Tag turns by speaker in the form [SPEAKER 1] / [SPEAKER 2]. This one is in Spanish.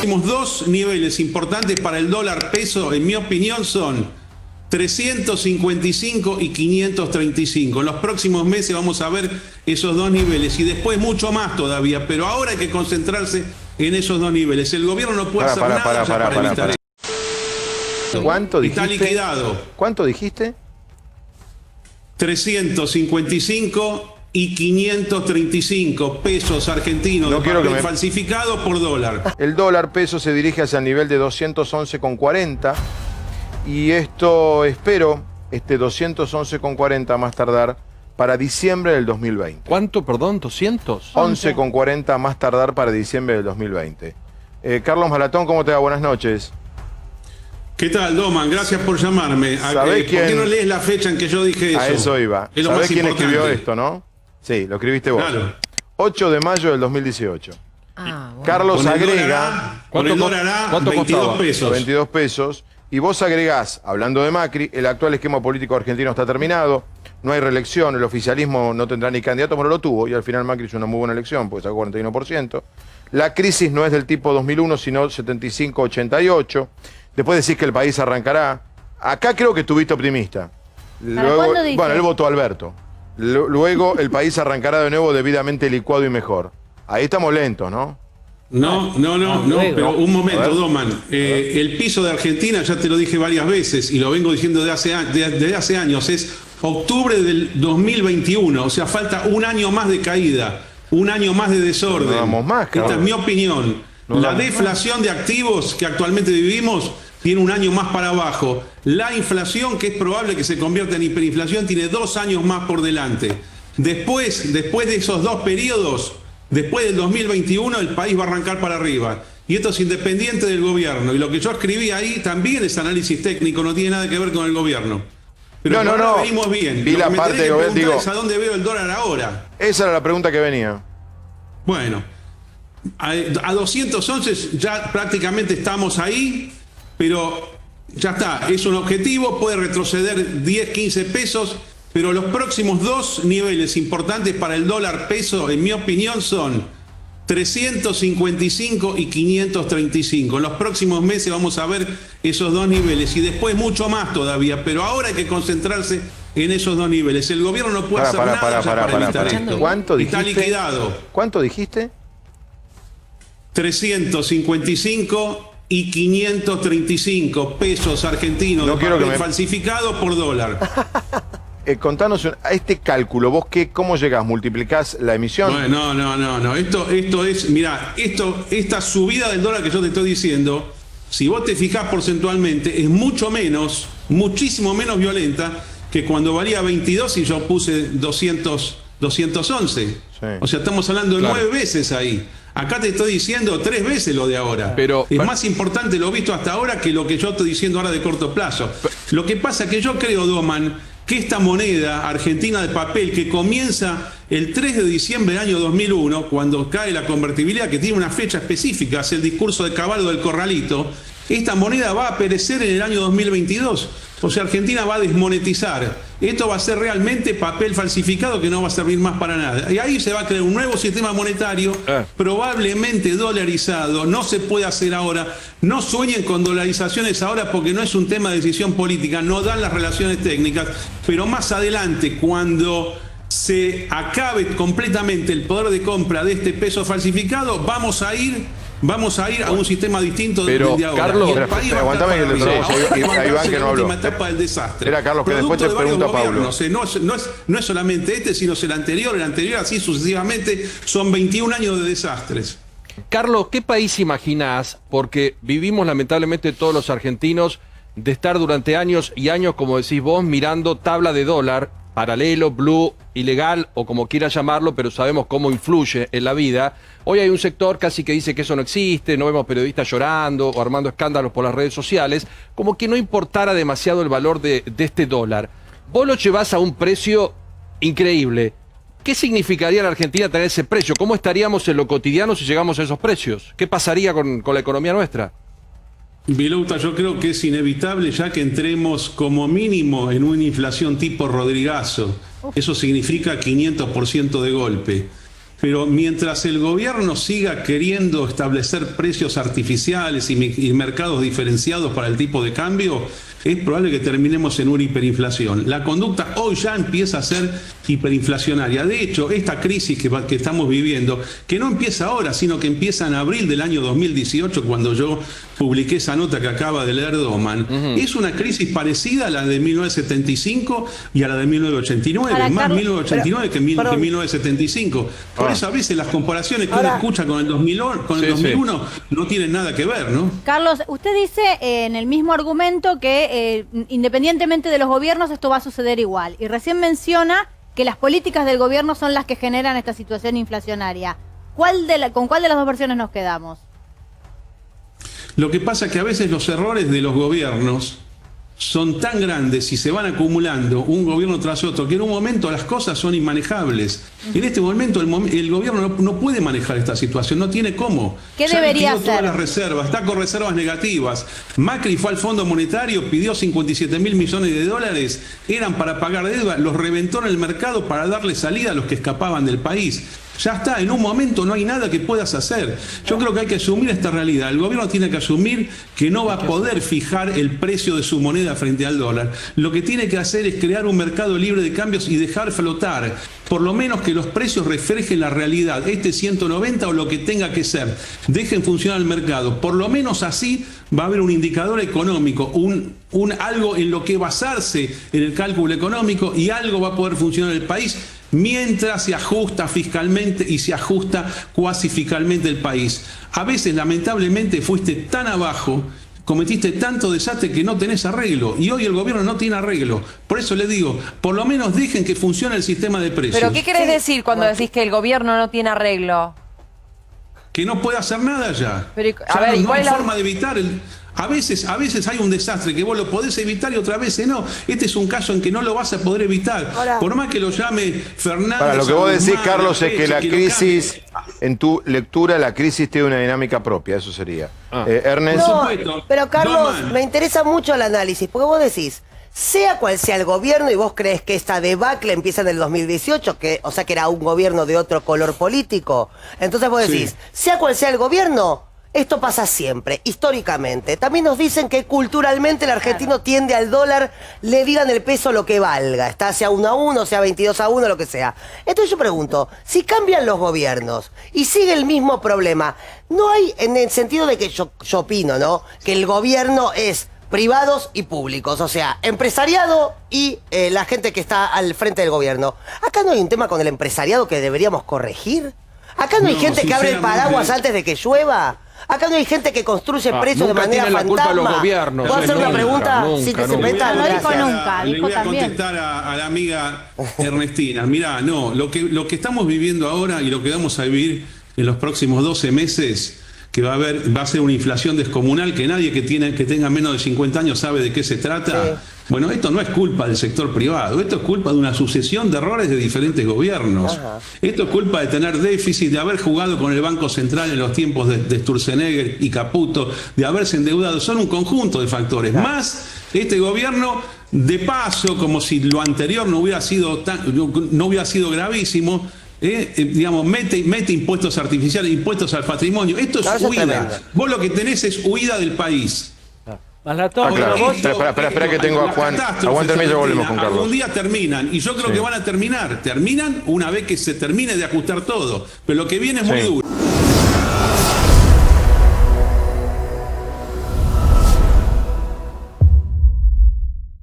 [SPEAKER 1] Los dos niveles importantes para el dólar peso, en mi opinión, son 355 y 535. En los próximos meses vamos a ver esos dos niveles y después mucho más todavía, pero ahora hay que concentrarse en esos dos niveles. El gobierno no puede hacer nada para evitar eso.
[SPEAKER 2] ¿Cuánto dijiste?
[SPEAKER 1] Está liquidado.
[SPEAKER 2] ¿Cuánto dijiste?
[SPEAKER 1] 355 y 535 pesos argentinos
[SPEAKER 2] No
[SPEAKER 1] de
[SPEAKER 2] quiero
[SPEAKER 1] papel
[SPEAKER 2] que me...
[SPEAKER 1] falsificado por dólar.
[SPEAKER 2] El dólar peso se dirige hacia el nivel de 211,40 y esto espero, 211,40 más tardar para diciembre del 2020.
[SPEAKER 3] ¿Cuánto, perdón? ¿200?
[SPEAKER 2] 11,40 más tardar para diciembre del 2020. Carlos Malatón, ¿cómo te va? Buenas noches.
[SPEAKER 1] ¿Qué tal, Doman? Gracias por llamarme.
[SPEAKER 2] ¿Sabés quién?
[SPEAKER 1] ¿Por qué no lees la fecha en que yo dije eso?
[SPEAKER 2] A eso iba.
[SPEAKER 1] Es lo
[SPEAKER 2] ¿Sabés
[SPEAKER 1] más
[SPEAKER 2] quién
[SPEAKER 1] importante.
[SPEAKER 2] escribió esto, no? Sí, lo escribiste vos.
[SPEAKER 1] Claro.
[SPEAKER 2] 8 de mayo del 2018.
[SPEAKER 4] Bueno.
[SPEAKER 2] Carlos
[SPEAKER 1] Con el
[SPEAKER 2] agrega...
[SPEAKER 1] dólar a
[SPEAKER 3] ¿Cuánto
[SPEAKER 1] 22
[SPEAKER 3] costaba?
[SPEAKER 1] pesos.
[SPEAKER 2] 22 pesos. Y vos agregás, hablando de Macri, el actual esquema político argentino está terminado, no hay reelección, el oficialismo no tendrá ni candidato, pero lo tuvo, y al final Macri hizo una muy buena elección, porque sacó 41%. La crisis no es del tipo 2001, sino 75-88. Después decís que el país arrancará. Acá creo que estuviste optimista.
[SPEAKER 4] ¿Cuándo dije?
[SPEAKER 2] Bueno, él votó a Alberto. Luego el país arrancará de nuevo debidamente licuado y mejor. Ahí estamos lentos, ¿no?
[SPEAKER 1] No, pero un momento, Doman. El piso de Argentina, ya te lo dije varias veces y lo vengo diciendo desde hace años, es octubre del 2021, o sea, falta un año más de caída, un año más de desorden.
[SPEAKER 2] No vamos más,
[SPEAKER 1] Esta
[SPEAKER 2] Carlos.
[SPEAKER 1] es mi opinión.
[SPEAKER 2] No
[SPEAKER 1] La
[SPEAKER 2] vamos
[SPEAKER 1] deflación de activos que actualmente vivimos tiene un año más para abajo. La inflación, que es probable que se convierta en hiperinflación, tiene 2 años más por delante. Después de esos dos periodos, después del 2021, el país va a arrancar para arriba. Y esto es independiente del gobierno. Y lo que yo escribí ahí también es análisis técnico, no tiene nada que ver con el gobierno. Pero
[SPEAKER 2] No.
[SPEAKER 1] venimos bien.
[SPEAKER 2] Vi
[SPEAKER 1] Lo
[SPEAKER 2] la
[SPEAKER 1] que me
[SPEAKER 2] parte
[SPEAKER 1] tenés que
[SPEAKER 2] de-
[SPEAKER 1] preguntar
[SPEAKER 2] digo-
[SPEAKER 1] es a dónde veo el dólar ahora.
[SPEAKER 2] Esa era la pregunta que venía.
[SPEAKER 1] Bueno, a 211 ya prácticamente estamos ahí, pero ya está, es un objetivo, puede retroceder 10, 15 pesos, pero los próximos dos niveles importantes para el dólar peso, en mi opinión, son 355 y 535. En los próximos meses vamos a ver esos dos niveles y después mucho más todavía, pero ahora hay que concentrarse en esos dos niveles. El gobierno no puede hacer nada para evitar esto.
[SPEAKER 2] ¿Cuánto
[SPEAKER 1] Está
[SPEAKER 2] dijiste?
[SPEAKER 1] liquidado.
[SPEAKER 2] ¿Cuánto dijiste?
[SPEAKER 1] 355 y 535 pesos argentinos
[SPEAKER 2] No
[SPEAKER 1] de
[SPEAKER 2] quiero que
[SPEAKER 1] papel
[SPEAKER 2] me-
[SPEAKER 1] falsificado por dólar.
[SPEAKER 2] Contanos a este cálculo, vos ¿cómo llegás? ¿Multiplicás la emisión?
[SPEAKER 1] Bueno, no. Esto es, mirá, esta subida del dólar que yo te estoy diciendo, si vos te fijás porcentualmente, es muchísimo menos violenta que cuando valía 22 y yo puse 211.
[SPEAKER 2] Sí.
[SPEAKER 1] O sea, estamos hablando de
[SPEAKER 3] Claro.
[SPEAKER 1] 9 veces ahí. Acá te estoy diciendo 3 veces lo de ahora.
[SPEAKER 3] Pero-
[SPEAKER 1] es más importante lo visto hasta ahora que lo que yo estoy diciendo ahora de corto plazo. Lo que pasa que yo creo, Doman, que esta moneda argentina de papel que comienza el 3 de diciembre del año 2001, cuando cae la convertibilidad, que tiene una fecha específica, es el discurso de Caballo del Corralito, esta moneda va a perecer en el año 2022. O sea, Argentina va a desmonetizar. Esto va a ser realmente papel falsificado que no va a servir más para nada. Y ahí se va a crear un nuevo sistema monetario, probablemente dolarizado. No se puede hacer ahora. No sueñen con dolarizaciones ahora porque no es un tema de decisión política. No dan las relaciones técnicas. Pero más adelante, cuando se acabe completamente el poder de compra de este peso falsificado, vamos a ir a un sistema distinto
[SPEAKER 3] Pero,
[SPEAKER 1] del de ahora.
[SPEAKER 3] Carlos,
[SPEAKER 1] Y el
[SPEAKER 2] espera,
[SPEAKER 1] país va a
[SPEAKER 2] aguantame
[SPEAKER 1] estar
[SPEAKER 2] que le
[SPEAKER 1] para
[SPEAKER 2] traemos
[SPEAKER 1] arriba.
[SPEAKER 2] a Iván,
[SPEAKER 1] Ahora
[SPEAKER 2] que no
[SPEAKER 1] la
[SPEAKER 2] habló.
[SPEAKER 1] última etapa del desastre.
[SPEAKER 2] Espera, Carlos, que después
[SPEAKER 1] Producto
[SPEAKER 2] te
[SPEAKER 1] de varios
[SPEAKER 2] pregunta Pablo.
[SPEAKER 1] gobiernos. No es solamente este, sino el anterior, así sucesivamente. Son 21 años de desastres.
[SPEAKER 3] Carlos, ¿qué país imaginás? Porque vivimos lamentablemente todos los argentinos de estar durante años y años, como decís vos, mirando tabla de dólar, paralelo, blue, ilegal o como quieras llamarlo, pero sabemos cómo influye en la vida. Hoy hay un sector casi que dice que eso no existe, no vemos periodistas llorando o armando escándalos por las redes sociales, como que no importara demasiado el valor de este dólar. Vos lo llevás a un precio increíble. ¿Qué significaría en Argentina tener ese precio? ¿Cómo estaríamos en lo cotidiano si llegamos a esos precios? ¿Qué pasaría con la economía nuestra?
[SPEAKER 1] Vilouta, yo creo que es inevitable ya que entremos como mínimo en una inflación tipo Rodrigazo. Eso significa 500% de golpe. pero mientras el gobierno siga queriendo establecer precios artificiales y mercados diferenciados para el tipo de cambio, es probable que terminemos en una hiperinflación. La conducta hoy ya empieza a ser hiperinflacionaria. De hecho, esta crisis que estamos viviendo, que no empieza ahora, sino que empieza en abril del año 2018, cuando yo publiqué esa nota que acaba de leer Doman, es una crisis parecida a la de 1975 y a la de 1989, más 1989 que 1975. Por eso a veces las comparaciones que uno escucha con el 2001 no tienen nada que ver, ¿no?
[SPEAKER 4] Carlos, usted dice en el mismo argumento que independientemente de los gobiernos esto va a suceder igual. Y recién menciona que las políticas del gobierno son las que generan esta situación inflacionaria. ¿Con cuál de las dos versiones nos quedamos?
[SPEAKER 1] Lo que pasa es que a veces los errores de los gobiernos son tan grandes y se van acumulando un gobierno tras otro que en un momento las cosas son inmanejables. En este momento el gobierno no puede manejar esta situación, no tiene cómo.
[SPEAKER 4] ¿Qué
[SPEAKER 1] ya
[SPEAKER 4] debería
[SPEAKER 1] hacer? Todas las reservas, está con reservas negativas. Macri fue al Fondo Monetario, pidió 57.000 millones de dólares, eran para pagar deuda, los reventó en el mercado para darle salida a los que escapaban del país. Ya está, en un momento no hay nada que puedas hacer. Yo creo que hay que asumir esta realidad. El gobierno tiene que asumir que no va a poder fijar el precio de su moneda frente al dólar. Lo que tiene que hacer es crear un mercado libre de cambios y dejar flotar, por lo menos que los precios reflejen la realidad, 190 o lo que tenga que ser. Dejen funcionar el mercado. Por lo menos así va a haber un indicador económico, algo en lo que basarse en el cálculo económico, y algo va a poder funcionar el país mientras se ajusta fiscalmente y se ajusta cuasi fiscalmente el país. A veces, lamentablemente, fuiste tan abajo, cometiste tanto desastre que no tenés arreglo, y hoy el gobierno no tiene arreglo. Por eso le digo, por lo menos dejen que funcione el sistema de precios.
[SPEAKER 5] ¿Pero qué querés decir cuando decís que el gobierno no tiene arreglo?
[SPEAKER 1] Que no puede hacer nada ya.
[SPEAKER 5] Pero,
[SPEAKER 1] No hay forma de evitar A veces hay un desastre que vos lo podés evitar y otras veces no. Este es un caso en que no lo vas a poder evitar.
[SPEAKER 6] Ahora,
[SPEAKER 1] por más que lo llame Fernández.
[SPEAKER 2] Para lo que vos decís, Carlos, es que la crisis,
[SPEAKER 1] cambie.
[SPEAKER 2] en tu lectura, la crisis tiene una dinámica propia, eso sería. Ernest.
[SPEAKER 6] no,
[SPEAKER 1] supuesto.
[SPEAKER 6] pero Carlos,
[SPEAKER 1] Doman.
[SPEAKER 6] me interesa mucho el análisis, porque vos decís, sea cual sea el gobierno, y vos crees que esta debacle empieza en el 2018, o sea que era un gobierno de otro color político. Entonces vos decís,
[SPEAKER 1] Sí.
[SPEAKER 6] sea cual sea el gobierno, esto pasa siempre, históricamente. También nos dicen que culturalmente el argentino tiende al dólar, le digan el peso lo que valga, está sea 1-1, sea 22-1, lo que sea. Entonces yo pregunto, si cambian los gobiernos y sigue el mismo problema, no hay, en el sentido de que yo opino, ¿no?, que el gobierno es privados y públicos, o sea, empresariado y la gente que está al frente del gobierno. ¿Acá no hay un tema con el empresariado que deberíamos corregir? ¿Acá no hay gente que abre el paraguas antes de que llueva? ¿Acá no hay gente que construye precios de
[SPEAKER 3] nunca
[SPEAKER 6] manera
[SPEAKER 3] tienen la culpa
[SPEAKER 6] fantasma?
[SPEAKER 3] los gobiernos.
[SPEAKER 6] ¿Puedo hacer una
[SPEAKER 3] Nunca,
[SPEAKER 6] pregunta?
[SPEAKER 3] nunca,
[SPEAKER 6] Si te
[SPEAKER 3] nunca.
[SPEAKER 6] metan,
[SPEAKER 4] No dijo
[SPEAKER 6] gracias.
[SPEAKER 4] nunca,
[SPEAKER 1] Le
[SPEAKER 4] dijo
[SPEAKER 1] voy a
[SPEAKER 4] también.
[SPEAKER 1] contestar a la amiga Ernestina. Mirá, no, lo que estamos viviendo ahora y lo que vamos a vivir en los próximos 12 meses, que va a ser una inflación descomunal, que nadie que tenga menos de 50 años sabe de qué se trata.
[SPEAKER 6] Sí.
[SPEAKER 1] Bueno, esto no es culpa del sector privado, esto es culpa de una sucesión de errores de diferentes gobiernos.
[SPEAKER 6] Ajá.
[SPEAKER 1] Esto es culpa de tener déficit, de haber jugado con el Banco Central en los tiempos de Sturzenegger y Caputo, de haberse endeudado. Son un conjunto de factores. Más este gobierno, de paso, como si lo anterior no hubiera sido gravísimo, digamos, mete impuestos artificiales, impuestos al patrimonio. Esto es
[SPEAKER 6] No, eso es
[SPEAKER 1] huida.
[SPEAKER 6] tremendo.
[SPEAKER 1] Vos lo que tenés es huida del país.
[SPEAKER 2] Claro. Espera que tengo a Juan. Aguántame y ya volvemos con Carlos.
[SPEAKER 1] Algún día terminan, y yo creo que van a terminar. Terminan una vez que se termine de ajustar todo. Pero lo que viene es muy duro.